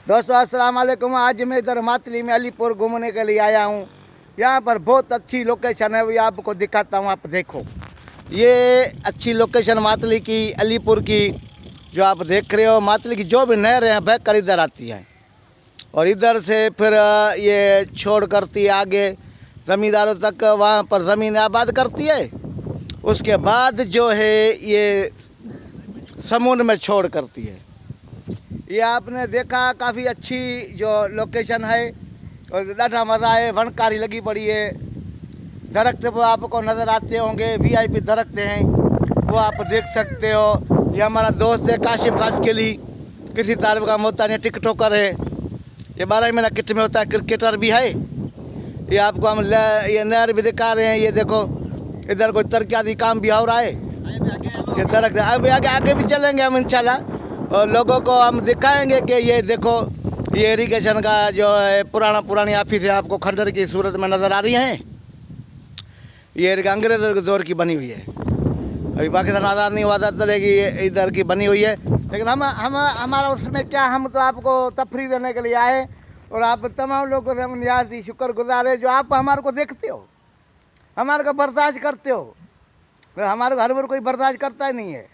दोस्तों अस्सलाम वालेकुम। आज मैं इधर मातली में अलीपुर घूमने के लिए आया हूँ। यहाँ पर बहुत अच्छी लोकेशन है, वो आपको दिखाता हूँ। आप देखो, ये अच्छी लोकेशन मातली की, अलीपुर की जो आप देख रहे हो। मातली की जो भी नहर है बह कर इधर आती है और इधर से फिर ये छोड़ करती है आगे ज़मींदारों तक, वहाँ पर ज़मीन आबाद करती है। उसके बाद जो है ये समुद्र में छोड़ करती है। ये आपने देखा, काफ़ी अच्छी जो लोकेशन है और ॾाढा मज़ा है। वनकारी लगी पड़ी है, दरख्त वो आपको नज़र आते होंगे, वीआईपी दरख्त हैं, वो आप देख सकते हो। ये हमारा दोस्त है काशिफ खासकेली, किसी तारीफ का होता नहीं, टिकटॉकर है, ये 12 महीना किट में होता है, क्रिकेटर भी है। ये आपको हम ये नहर भी दिखा रहे हैं। ये देखो इधर कोई तरक्याती काम भी हो रहा है। ये दरख्त अभी आगे भी चलेंगे हम इंशाल्लाह और लोगों को हम दिखाएंगे कि ये देखो, ये इरिगेशन का जो है पुरानी ऑफिस है, आपको खंडर की सूरत में नज़र आ रही हैं। ये अंग्रेज़ों के दौर की बनी हुई है, अभी पाकिस्तान आज़ाद नहीं हुआ था तरह की इधर की बनी हुई है। लेकिन हम हमारा उसमें क्या, हम तो आपको तफरीह देने के लिए आए और आप तमाम लोगों से हम नियाज़ी शुक्रगुजार है जो आप हमारे को देखते हो, हमारे को बर्दाश्त करते हो। हमारे घर पर कोई बर्दाश्त करता ही नहीं है।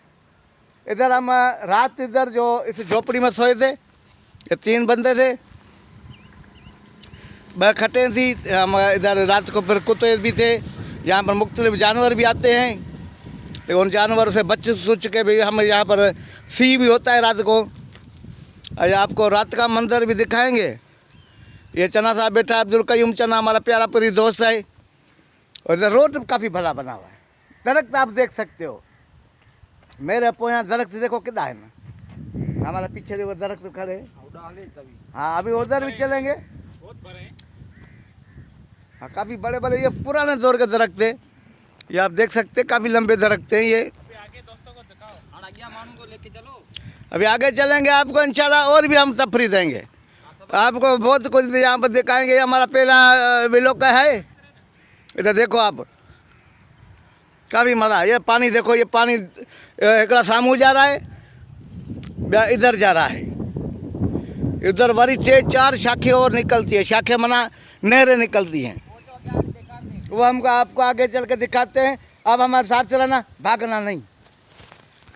इधर हम रात इधर जो इस झोपड़ी में सोए थे, ये 3 बंदे थे, 2 खटें थी। हम इधर रात को फिर कुत्ते भी थे, यहाँ पर मुख्तलिफ जानवर भी आते हैं, लेकिन उन जानवरों से बच सुच के भी हम यहाँ पर सी भी होता है रात को। आपको रात का मंजर भी दिखाएंगे। ये चना साहब बैठा है, अब्दुल कयूम चना, हमारा प्यारा पूरी दोस्त है। और इधर रोड काफ़ी भला बना हुआ है, दरख्त आप देख सकते हो। मेरे आपको यहाँ दरख्त देखो कितना है ना, हमारा पीछे देखो दरख्त खड़े। हाँ अभी उधर भी चलेंगे। हाँ काफ़ी बड़े बड़े ये पुराने दौर के दरख्त है, ये आप देख सकते हैं, काफ़ी लंबे दरख्त हैं ये। अभी आगे चलेंगे, आपको इंशाल्लाह और भी हम तफरीह देंगे, आपको बहुत कुछ यहाँ पर दिखाएंगे। हमारा पहला व्लॉग है। इधर देखो आप, काफ़ी मज़ा। ये पानी देखो, ये पानी एक सामू जा रहा है, इधर जा रहा है, इधर वरी 4 शाखें और निकलती है। शाखें मना नहरें निकलती हैं, वो हमको आपको आगे चल के दिखाते हैं। अब हमारे साथ चलाना, भागना नहीं।